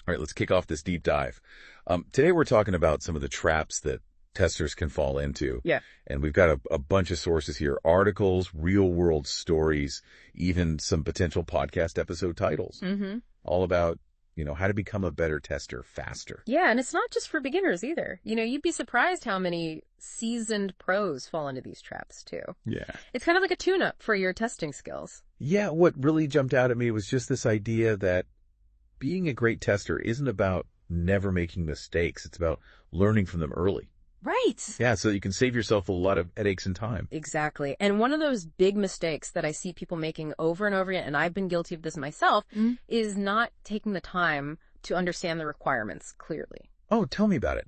All right, let's kick off this deep dive. Today we're talking about some of the traps that testers can fall into. Yeah. And we've got a bunch of sources here, articles, real-world stories, even some potential podcast episode titles. Mm-hmm. All about, how to become a better tester faster. Yeah, and it's not just for beginners either. You'd be surprised how many seasoned pros fall into these traps too. Yeah. It's kind of like a tune-up for your testing skills. Yeah, what really jumped out at me was just this idea that being a great tester isn't about never making mistakes. It's about learning from them early. Right. Yeah, so you can save yourself a lot of headaches and time. Exactly. And one of those big mistakes that I see people making over and over again, and I've been guilty of this myself, is not taking the time to understand the requirements clearly. Oh, tell me about it.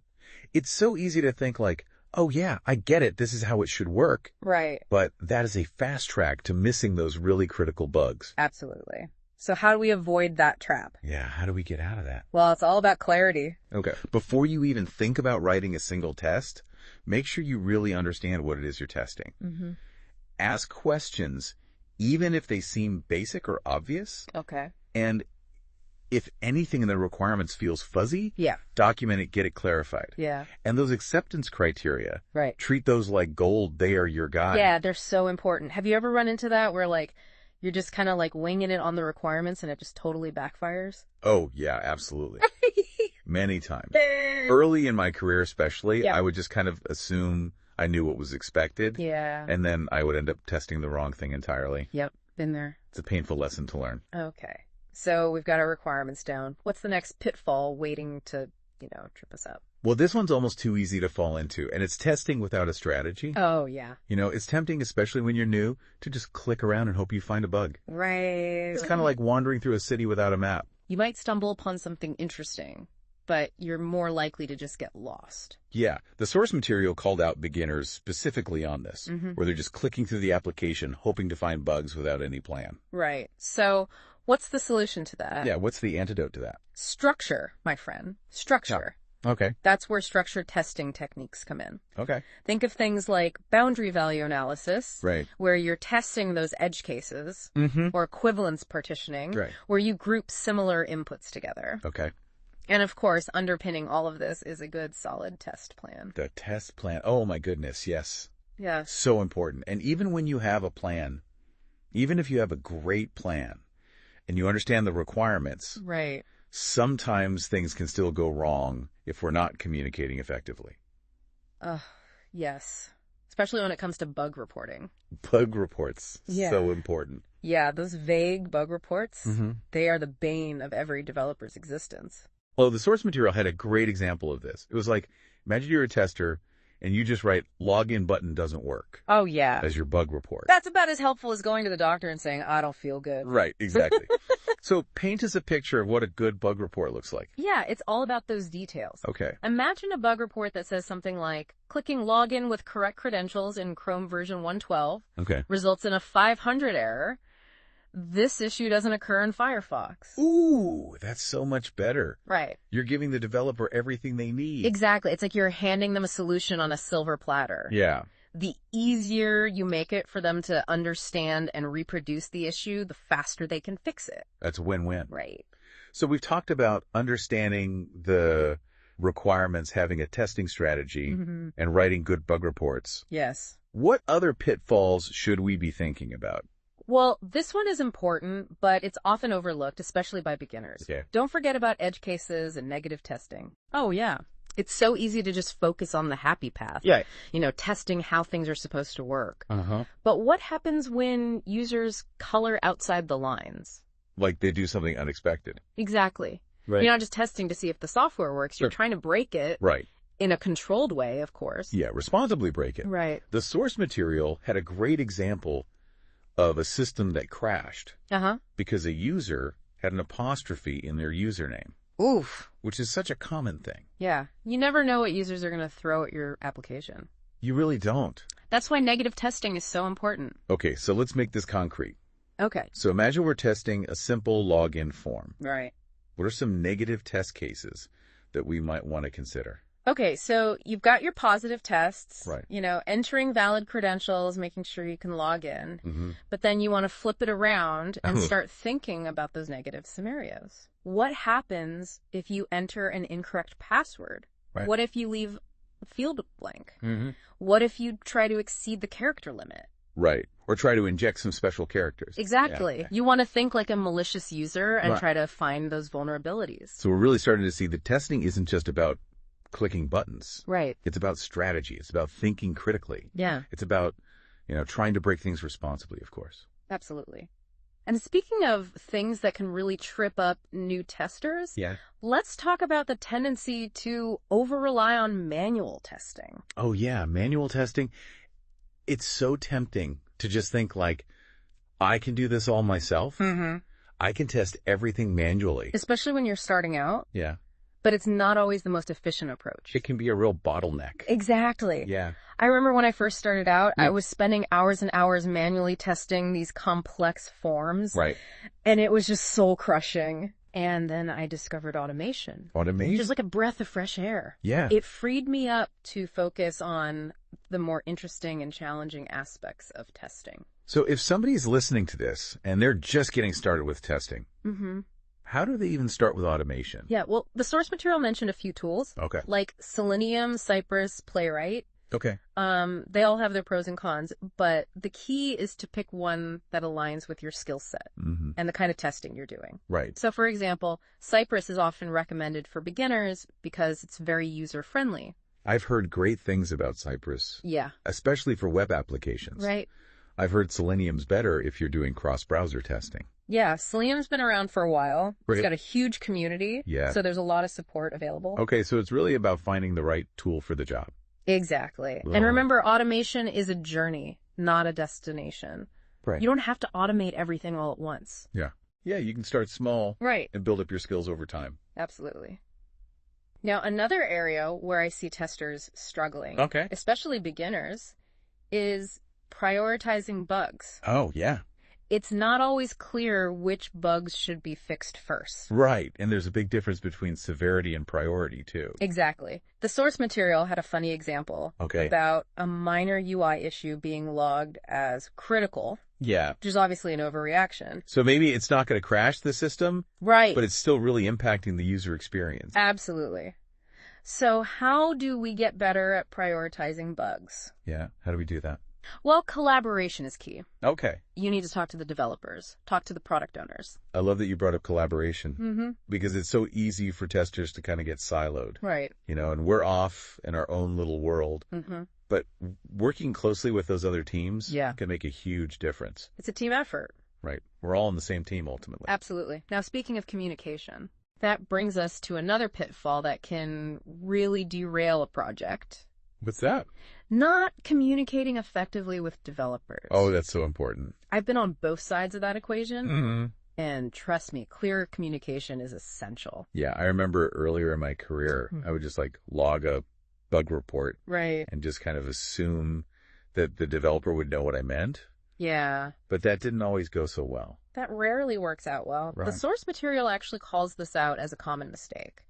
It's so easy to think like, oh yeah, I get it. This is how it should work. Right. But that is a fast track to missing those really critical bugs. Absolutely. So how do we avoid that trap? Yeah, how do we get out of that? Well, it's all about clarity. Okay. Before you even think about writing a single test, make sure you really understand what it is you're testing. Mm-hmm. Ask questions, even if they seem basic or obvious. Okay. And if anything in the requirements feels fuzzy, document it, get it clarified. Yeah. And those acceptance criteria, right. Treat those like gold. They are your guide. Yeah, they're so important. Have you ever run into that where you're just kind of winging it on the requirements and it just totally backfires? Oh, yeah, absolutely. Many times. Early in my career especially, I would just kind of assume I knew what was expected. Yeah. And then I would end up testing the wrong thing entirely. Yep, been there. It's a painful lesson to learn. Okay. So we've got our requirements down. What's the next pitfall waiting to, trip us up? Well, this one's almost too easy to fall into, and it's testing without a strategy. Oh, yeah. It's tempting, especially when you're new, to just click around and hope you find a bug. Right. It's kind of like wandering through a city without a map. You might stumble upon something interesting, but you're more likely to just get lost. Yeah. The source material called out beginners specifically on this, where they're just clicking through the application, hoping to find bugs without any plan. Right. So what's the solution to that? Yeah, what's the antidote to that? Structure, my friend. Structure. Yeah. Okay. That's where structured testing techniques come in. Okay. Think of things like boundary value analysis, right, where you're testing those edge cases, or equivalence partitioning, right, where you group similar inputs together. Okay. And of course, underpinning all of this is a good, solid test plan. The test plan. Oh, my goodness. Yes. Yeah. So important. And even when you have a plan, even if you have a great plan and you understand the requirements, right, sometimes things can still go wrong if we're not communicating effectively. Yes. Especially when it comes to bug reporting. Bug reports. Yeah. So important. Yeah, those vague bug reports, they are the bane of every developer's existence. Well, the source material had a great example of this. It was like, imagine you're a tester and you just write login button doesn't work. Oh, yeah. As your bug report. That's about as helpful as going to the doctor and saying, I don't feel good. Right, exactly. So paint us a picture of what a good bug report looks like. Yeah, it's all about those details. Okay. Imagine a bug report that says something like, clicking login with correct credentials in Chrome version 112 results in a 500 error. This issue doesn't occur in Firefox. Ooh, that's so much better. Right. You're giving the developer everything they need. Exactly. It's like you're handing them a solution on a silver platter. Yeah. The easier you make it for them to understand and reproduce the issue, the faster they can fix it. That's a win-win. Right. So we've talked about understanding the requirements, having a testing strategy, and writing good bug reports. Yes. What other pitfalls should we be thinking about? Well, this one is important, but it's often overlooked, especially by beginners. Okay. Don't forget about edge cases and negative testing. Oh, yeah. It's so easy to just focus on the happy path. Yeah. Testing how things are supposed to work. But what happens when users color outside the lines? Like they do something unexpected. Exactly. Right. You're not just testing to see if the software works. You're trying to break it. Right. In a controlled way, of course. Yeah, responsibly break it. Right. The source material had a great example of a system that crashed because a user had an apostrophe in their username. Oof. Which is such a common thing. Yeah. You never know what users are going to throw at your application. You really don't. That's why negative testing is so important. Okay, so let's make this concrete. Okay. So imagine we're testing a simple login form. Right. What are some negative test cases that we might want to consider? Okay, so you've got your positive tests, Right. Entering valid credentials, making sure you can log in, but then you want to flip it around and start thinking about those negative scenarios. What happens if you enter an incorrect password? Right. What if you leave a field blank? What if you try to exceed the character limit? Right. Or try to inject some special characters. Exactly. Yeah. You want to think like a malicious user and Right. try to find those vulnerabilities. So we're really starting to see that testing isn't just about clicking buttons. Right. It's about strategy. It's about thinking critically. Yeah. It's about, trying to break things responsibly, of course. Absolutely. And speaking of things that can really trip up new testers, let's talk about the tendency to over-rely on manual testing. Oh, yeah. Manual testing. It's so tempting to just think like, I can do this all myself. I can test everything manually. Especially when you're starting out. Yeah. But it's not always the most efficient approach. It can be a real bottleneck. Exactly. Yeah. I remember when I first started out, I was spending hours and hours manually testing these complex forms. Right. And it was just soul crushing. And then I discovered automation. Automation? Just like a breath of fresh air. Yeah. It freed me up to focus on the more interesting and challenging aspects of testing. So if somebody's listening to this and they're just getting started with testing, how do they even start with automation? Yeah, well, the source material mentioned a few tools. Okay. Like Selenium, Cypress, Playwright. Okay. They all have their pros and cons, but the key is to pick one that aligns with your skill set and the kind of testing you're doing. Right. So, for example, Cypress is often recommended for beginners because it's very user-friendly. I've heard great things about Cypress. Yeah. Especially for web applications. Right. I've heard Selenium's better if you're doing cross-browser testing. Yeah, Selenium's been around for a while. Right. It's got a huge community. Yeah. So there's a lot of support available. Okay, so it's really about finding the right tool for the job. Exactly. And remember, automation is a journey, not a destination. Right. You don't have to automate everything all at once. Yeah. Yeah, you can start small. Right. And build up your skills over time. Absolutely. Now, another area where I see testers struggling, especially beginners, is prioritizing bugs. Oh, yeah. It's not always clear which bugs should be fixed first. Right. And there's a big difference between severity and priority, too. Exactly. The source material had a funny example about a minor UI issue being logged as critical. Yeah. Which is obviously an overreaction. So maybe it's not going to crash the system. Right. But it's still really impacting the user experience. Absolutely. So how do we get better at prioritizing bugs? Yeah. How do we do that? Well, collaboration is key. Okay. You need to talk to the developers, talk to the product owners. I love that you brought up collaboration because it's so easy for testers to kind of get siloed. Right. And we're off in our own little world. But working closely with those other teams can make a huge difference. It's a team effort. Right. We're all on the same team ultimately. Absolutely. Now, speaking of communication, that brings us to another pitfall that can really derail a project. What's that? Not communicating effectively with developers. Oh, that's so important. I've been on both sides of that equation. And trust me, clear communication is essential. Yeah, I remember earlier in my career, I would just log a bug report. Right. And just kind of assume that the developer would know what I meant. Yeah. But that didn't always go so well. That rarely works out well. Right. The source material actually calls this out as a common mistake.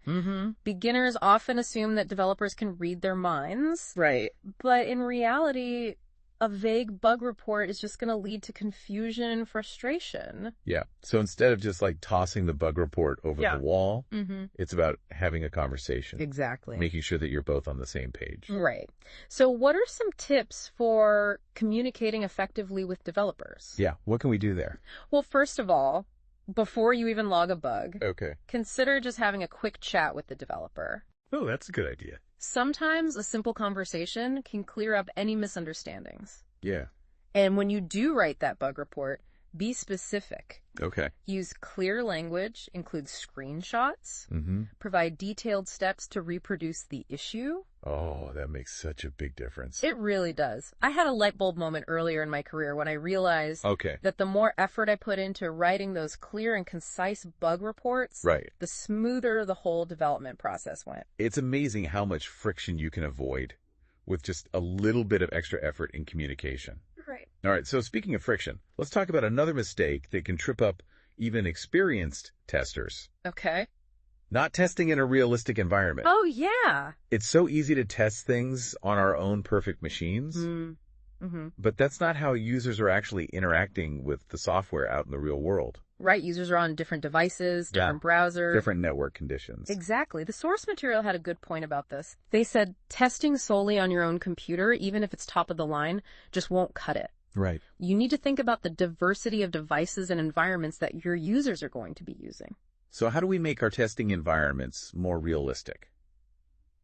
Beginners often assume that developers can read their minds. Right. But in reality, a vague bug report is just going to lead to confusion and frustration. Yeah. So instead of just tossing the bug report over the wall, it's about having a conversation. Exactly. Making sure that you're both on the same page. Right. So what are some tips for communicating effectively with developers? Yeah. What can we do there? Well, first of all, before you even log a bug, consider just having a quick chat with the developer. Oh, that's a good idea. Sometimes a simple conversation can clear up any misunderstandings. Yeah. And when you do write that bug report, be specific. Okay. Use clear language, include screenshots, provide detailed steps to reproduce the issue. Oh, that makes such a big difference. It really does. I had a light bulb moment earlier in my career when I realized that the more effort I put into writing those clear and concise bug reports, the smoother the whole development process went. It's amazing how much friction you can avoid with just a little bit of extra effort in communication. Right. All right, so speaking of friction, let's talk about another mistake that can trip up even experienced testers. Okay. Not testing in a realistic environment. Oh, yeah. It's so easy to test things on our own perfect machines, but that's not how users are actually interacting with the software out in the real world. Right, users are on different devices, different browsers. Different network conditions. Exactly. The source material had a good point about this. They said testing solely on your own computer, even if it's top of the line, just won't cut it. Right. You need to think about the diversity of devices and environments that your users are going to be using. So how do we make our testing environments more realistic?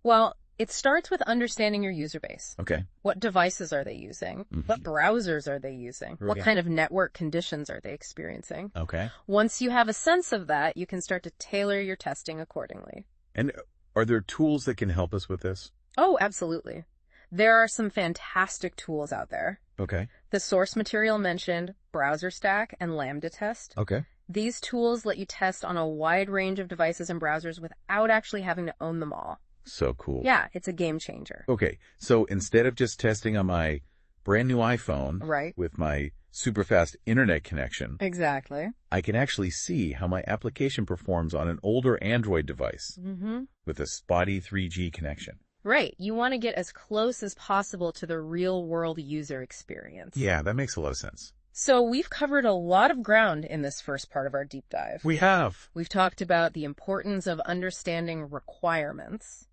Well, it starts with understanding your user base. Okay. What devices are they using? What browsers are they using? What kind of network conditions are they experiencing? Okay. Once you have a sense of that, you can start to tailor your testing accordingly. And are there tools that can help us with this? Oh, absolutely. There are some fantastic tools out there. Okay. The source material mentioned Browser Stack and Lambda Test. Okay. These tools let you test on a wide range of devices and browsers without actually having to own them all. So cool. Yeah, it's a game changer. Okay. So instead of just testing on my brand new iPhone with my super fast internet connection, exactly, I can actually see how my application performs on an older Android device with a spotty 3G connection. Right. You want to get as close as possible to the real-world user experience. Yeah, that makes a lot of sense. So we've covered a lot of ground in this first part of our deep dive. We have. We've talked about the importance of understanding requirements,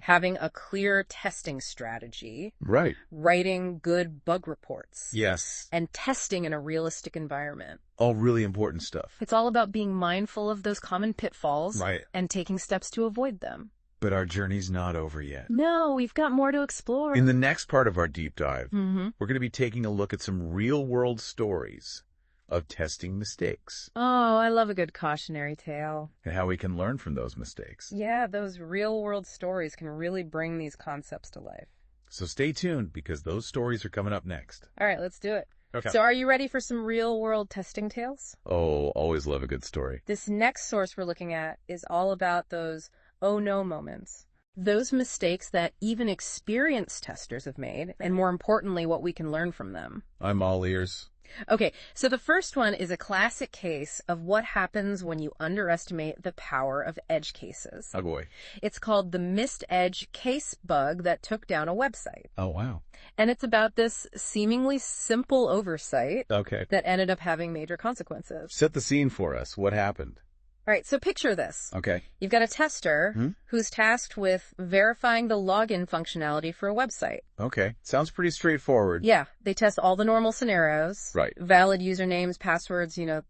having a clear testing strategy, right, writing good bug reports, yes, and testing in a realistic environment. All really important stuff. It's all about being mindful of those common pitfalls and taking steps to avoid them. But our journey's not over yet. No, we've got more to explore. In the next part of our deep dive, we're going to be taking a look at some real-world stories of testing mistakes. Oh, I love a good cautionary tale. And how we can learn from those mistakes. Yeah, those real-world stories can really bring these concepts to life. So stay tuned, because those stories are coming up next. All right, let's do it. Okay. So are you ready for some real-world testing tales? Oh, always love a good story. This next source we're looking at is all about those oh no moments. Those mistakes that even experienced testers have made, and more importantly, what we can learn from them. I'm all ears. Okay, so the first one is a classic case of what happens when you underestimate the power of edge cases. Oh boy. It's called the missed edge case bug that took down a website. Oh wow. And it's about this seemingly simple oversight that ended up having major consequences. Set the scene for us. What happened? All right, so picture this. Okay. You've got a tester who's tasked with verifying the login functionality for a website. Okay. Sounds pretty straightforward. Yeah, they test all the normal scenarios. Right. Valid usernames, passwords, you know,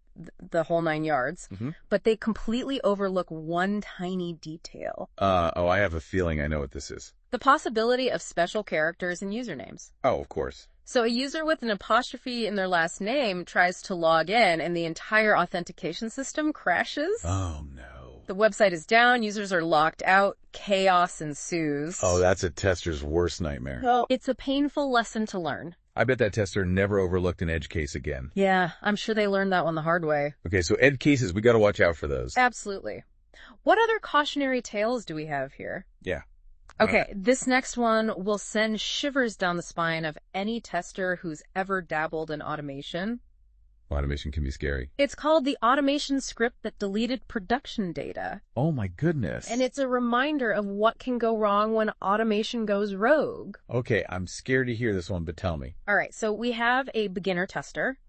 the whole 9 yards. But they completely overlook one tiny detail. I have a feeling I know what this is. The possibility of special characters in usernames. Oh, of course. So a user with an apostrophe in their last name tries to log in and the entire authentication system crashes. Oh, no. The website is down, users are locked out, chaos ensues. Oh, that's a tester's worst nightmare. Well, it's a painful lesson to learn. I bet that tester never overlooked an edge case again. Yeah, I'm sure they learned that one the hard way. Okay, so edge cases, we got to watch out for those. Absolutely. What other cautionary tales do we have here? Yeah. Okay, this next one will send shivers down the spine of any tester who's ever dabbled in automation. Automation can be scary. It's called the automation script that deleted production data. Oh my goodness. And it's a reminder of what can go wrong when automation goes rogue. Okay, I'm scared to hear this one, but tell me. All right, so we have a beginner tester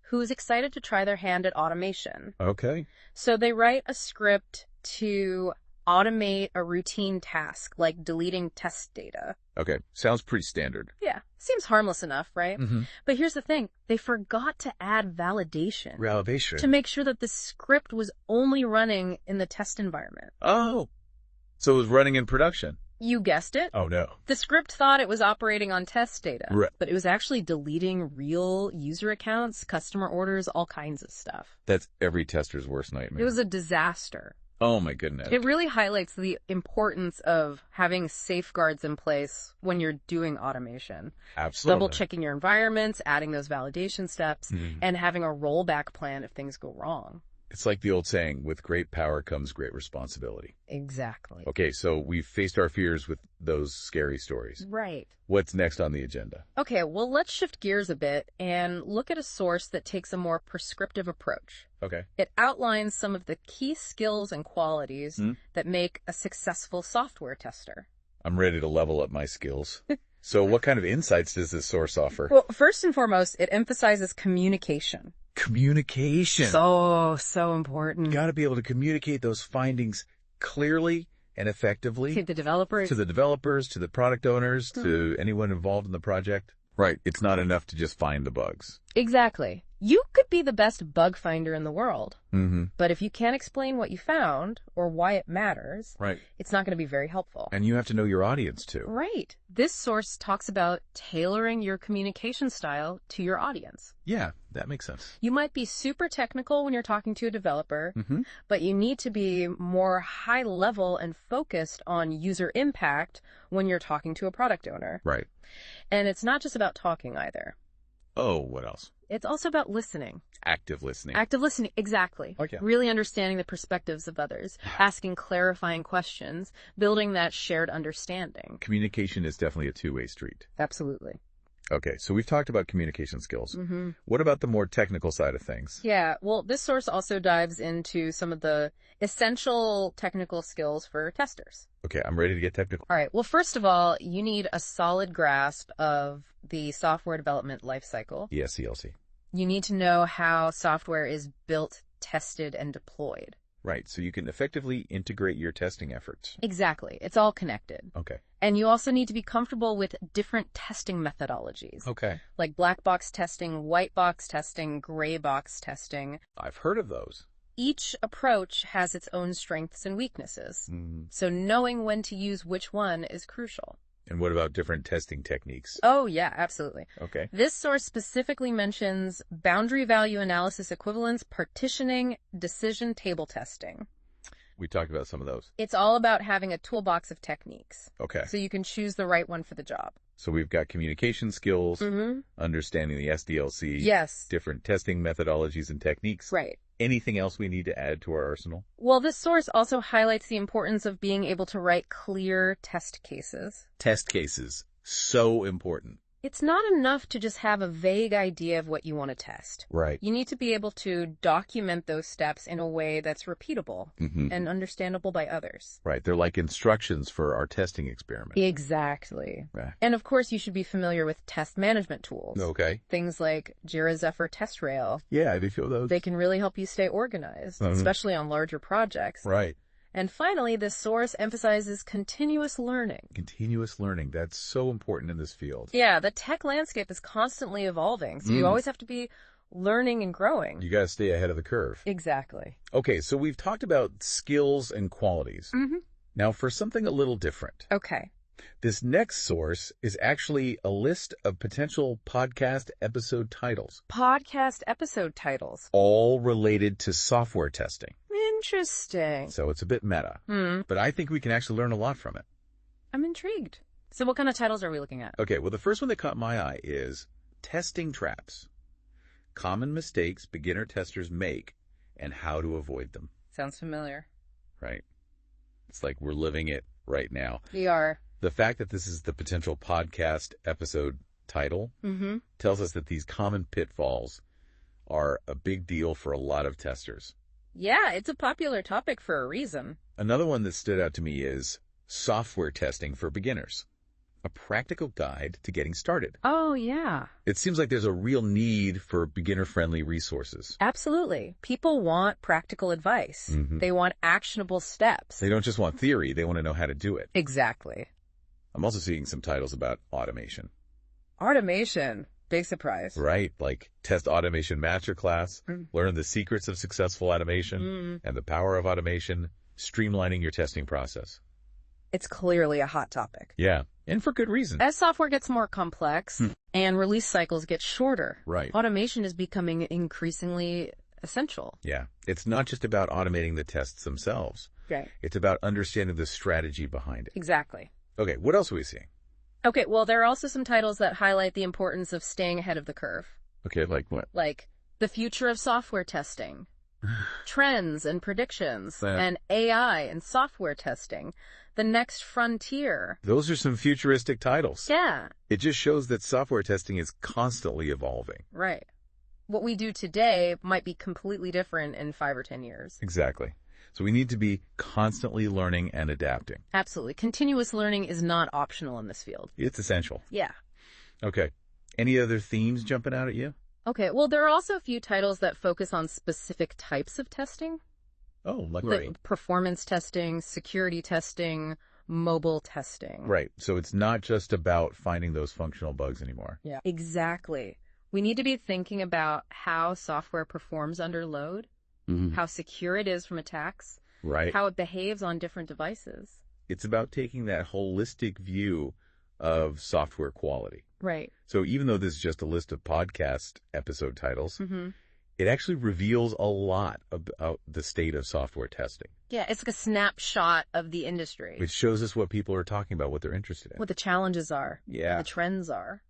who's excited to try their hand at automation. Okay. So they write a script to automate a routine task, like deleting test data. Okay, sounds pretty standard. Yeah, seems harmless enough, right? But here's the thing. They forgot to add validation. Validation? To make sure that the script was only running in the test environment. Oh, so it was running in production? You guessed it. Oh, no. The script thought it was operating on test data, right, but it was actually deleting real user accounts, customer orders, all kinds of stuff. That's every tester's worst nightmare. It was a disaster. Oh my goodness. It really highlights the importance of having safeguards in place when you're doing automation. Absolutely. Double checking your environments, adding those validation steps, and having a rollback plan if things go wrong. It's like the old saying, with great power comes great responsibility. Exactly. Okay, so we've faced our fears with those scary stories. Right. What's next on the agenda? Okay, well, let's shift gears a bit and look at a source that takes a more prescriptive approach. Okay. It outlines some of the key skills and qualities that make a successful software tester. I'm ready to level up my skills. So what kind of insights does this source offer? Well, first and foremost, it emphasizes communication. Communication. So important. Got to be able to communicate those findings clearly and effectively. To the developers. To the developers, to the product owners, to anyone involved in the project. Right. It's not enough to just find the bugs. Exactly. You could be the best bug finder in the world, Mm-hmm. but if you can't explain what you found or why it matters, Right. it's not going to be very helpful. And you have to know your audience too. Right. This source talks about tailoring your communication style to your audience. Yeah, that makes sense. You might be super technical when you're talking to a developer, but you need to be more high level and focused on user impact when you're talking to a product owner. Right. And it's not just about talking either. Oh, what else? It's also about listening. Active listening. Active listening, exactly. Okay. Really understanding the perspectives of others, asking clarifying questions, building that shared understanding. Communication is definitely a two-way street. Absolutely. Okay, so we've talked about communication skills. What about the more technical side of things? Yeah, well, this source also dives into some of the essential technical skills for testers. Okay, I'm ready to get technical. All right, well, first of all, you need a solid grasp of the software development lifecycle. The SCLC. You need to know how software is built, tested, and deployed. Right, so you can effectively integrate your testing efforts. Exactly. It's all connected. Okay. And you also need to be comfortable with different testing methodologies. Okay. Like black box testing, white box testing, gray box testing. I've heard of those. Each approach has its own strengths and weaknesses. So knowing when to use which one is crucial. And what about different testing techniques? Oh, yeah, absolutely. Okay. This source specifically mentions boundary value analysis equivalence, partitioning, decision table testing. We talked about some of those. It's all about having a toolbox of techniques. Okay. So you can choose the right one for the job. So we've got communication skills, understanding the SDLC, Yes. different testing methodologies and techniques. Right. Anything else we need to add to our arsenal? Well, this source also highlights the importance of being able to write clear test cases. Test cases. So important. It's not enough to just have a vague idea of what you want to test. Right. You need to be able to document those steps in a way that's repeatable and understandable by others. Right. They're like instructions for our testing experiment. Exactly. Right. And of course, you should be familiar with test management tools. Okay. Things like Jira Zephyr Test Rail. Yeah, I feel those. They can really help you stay organized, especially on larger projects. Right. And finally, this source emphasizes continuous learning. Continuous learning. That's so important in this field. Yeah, the tech landscape is constantly evolving, so you always have to be learning and growing. You got to stay ahead of the curve. Exactly. Okay, so we've talked about skills and qualities. Now for something a little different. Okay. This next source is actually a list of potential podcast episode titles. Podcast episode titles. All related to software testing. Interesting. So it's a bit meta. But I think we can actually learn a lot from it. I'm intrigued. So what kind of titles are we looking at? Okay, well, the first one that caught my eye is Testing Traps. Common mistakes beginner testers make and how to avoid them. Sounds familiar. Right. It's like we're living it right now. We are. The fact that this is the potential podcast episode title tells us that these common pitfalls are a big deal for a lot of testers. Yeah, it's a popular topic for a reason. Another one that stood out to me is Software Testing for Beginners, a practical guide to getting started. Oh, yeah. It seems like there's a real need for beginner-friendly resources. Absolutely. People want practical advice. They want actionable steps. They don't just want theory, they want to know how to do it. Exactly. I'm also seeing some titles about automation. Automation. Big surprise. Right, like Test Automation Masterclass, learn the secrets of successful automation and the power of automation, streamlining your testing process. It's clearly a hot topic. Yeah, and for good reason. As software gets more complex and release cycles get shorter, Right. automation is becoming increasingly essential. Yeah, it's not just about automating the tests themselves. Right. It's about understanding the strategy behind it. Exactly. Okay, what else are we seeing? Okay, well, there are also some titles that highlight the importance of staying ahead of the curve. Okay, like what? Like, The Future of Software Testing. trends and predictions, and AI and software testing, the next frontier. Those are some futuristic titles. Yeah. It just shows that software testing is constantly evolving. Right. What we do today might be completely different in 5 or 10 years. Exactly. So we need to be constantly learning and adapting. Absolutely. Continuous learning is not optional in this field. It's essential. Yeah. Okay. Any other themes jumping out at you? Okay. Well, there are also a few titles that focus on specific types of testing. Oh, like performance testing, security testing, mobile testing. Right. So it's not just about finding those functional bugs anymore. Yeah. Exactly. We need to be thinking about how software performs under load, how secure it is from attacks, right? How it behaves on different devices. It's about taking that holistic view of software quality. Right. So even though this is just a list of podcast episode titles, it actually reveals a lot about the state of software testing. Yeah, it's like a snapshot of the industry. It shows us what people are talking about, what they're interested in. What the challenges are. Yeah. What the trends are.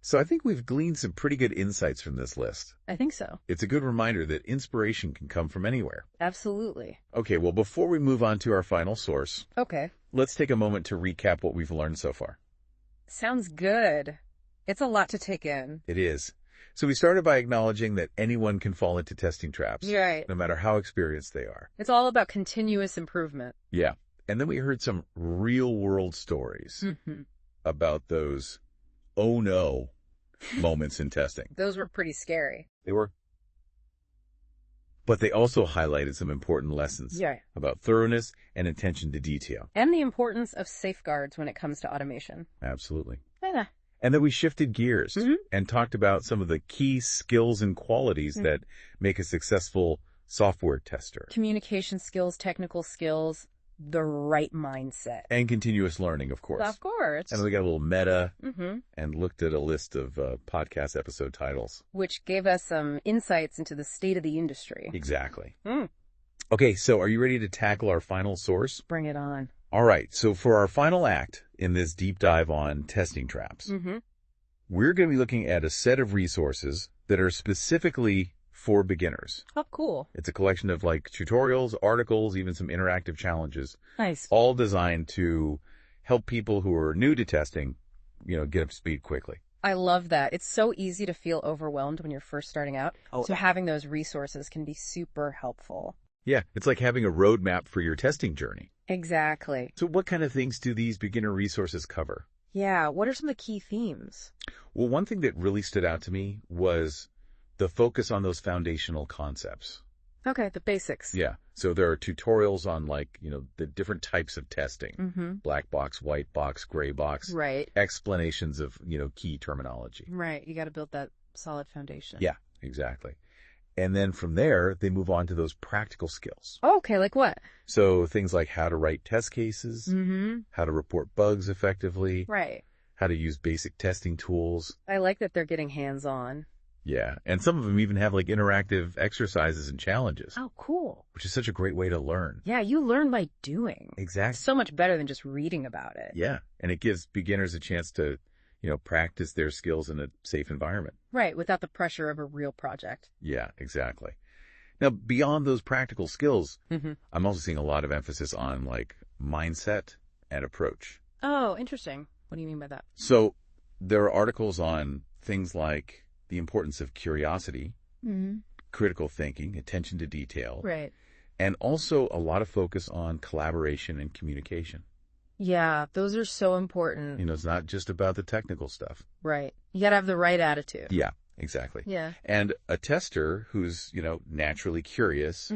So I think we've gleaned some pretty good insights from this list. I think so. It's a good reminder that inspiration can come from anywhere. Absolutely. Okay, well, before we move on to our final source, let's take a moment to recap what we've learned so far. Sounds good. It's a lot to take in. It is. So we started by acknowledging that anyone can fall into testing traps, right, no matter how experienced they are. It's all about continuous improvement. Yeah. And then we heard some real-world stories about those oh no moments in testing. Those were pretty scary. They were. But they also highlighted some important lessons about thoroughness and attention to detail. And the importance of safeguards when it comes to automation. Absolutely. And then we shifted gears and talked about some of the key skills and qualities that make a successful software tester. Communication skills, technical skills, the right mindset. And continuous learning, of course. Of course. And we got a little meta and looked at a list of podcast episode titles. Which gave us some insights into the state of the industry. Exactly. Okay, so are you ready to tackle our final source? Bring it on. All right, so for our final act in this deep dive on testing traps, we're going to be looking at a set of resources that are specifically for beginners. Oh, cool. It's a collection of like tutorials, articles, even some interactive challenges. Nice. All designed to help people who are new to testing, get up to speed quickly. I love that. It's so easy to feel overwhelmed when you're first starting out. So having those resources can be super helpful. Yeah, it's like having a roadmap for your testing journey. Exactly. So what kind of things do these beginner resources cover? Yeah, what are some of the key themes? Well, one thing that really stood out to me was the focus on those foundational concepts. Okay, the basics. Yeah. So there are tutorials on the different types of testing. Black box, white box, gray box. Right. Explanations of, key terminology. Right. You got to build that solid foundation. Yeah, exactly. And then from there, they move on to those practical skills. Oh, okay, like what? So things like how to write test cases, how to report bugs effectively, right, how to use basic testing tools. I like that they're getting hands-on. Yeah, and some of them even have like interactive exercises and challenges. Oh, cool. Which is such a great way to learn. Yeah, you learn by doing. Exactly. So much better than just reading about it. Yeah, and it gives beginners a chance to practice their skills in a safe environment. Right, without the pressure of a real project. Yeah, exactly. Now, beyond those practical skills, I'm also seeing a lot of emphasis on like mindset and approach. Oh, interesting. What do you mean by that? So there are articles on things like the importance of curiosity, critical thinking, attention to detail. Right. And also a lot of focus on collaboration and communication. Yeah, those are so important. It's not just about the technical stuff. Right. You got to have the right attitude. Yeah, exactly. Yeah. And a tester who's, naturally curious,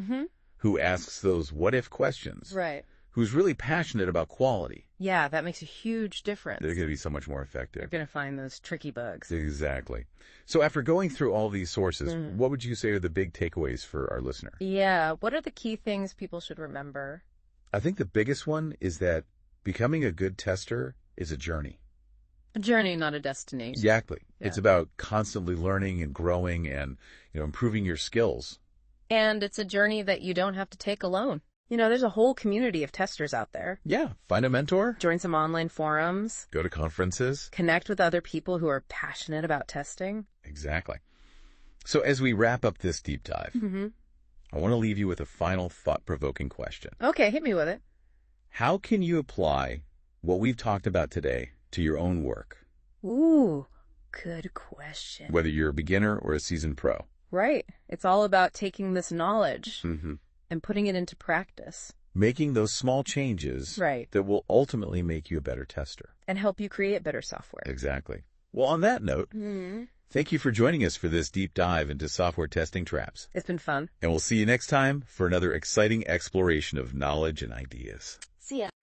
who asks those what-if questions. Right. Who's really passionate about quality. Yeah, that makes a huge difference. They're going to be so much more effective. They're going to find those tricky bugs. Exactly. So after going through all these sources, what would you say are the big takeaways for our listener? Yeah, what are the key things people should remember? I think the biggest one is that becoming a good tester is a journey. A journey, not a destination. Exactly. Yeah. It's about constantly learning and growing and, improving your skills. And it's a journey that you don't have to take alone. There's a whole community of testers out there. Yeah. Find a mentor. Join some online forums. Go to conferences. Connect with other people who are passionate about testing. Exactly. So as we wrap up this deep dive, I want to leave you with a final thought-provoking question. Okay, hit me with it. How can you apply what we've talked about today to your own work? Ooh, good question. Whether you're a beginner or a seasoned pro. Right. It's all about taking this knowledge and putting it into practice. Making those small changes that will ultimately make you a better tester. And help you create better software. Exactly. Well, on that note, thank you for joining us for this deep dive into software testing traps. It's been fun. And we'll see you next time for another exciting exploration of knowledge and ideas. See ya.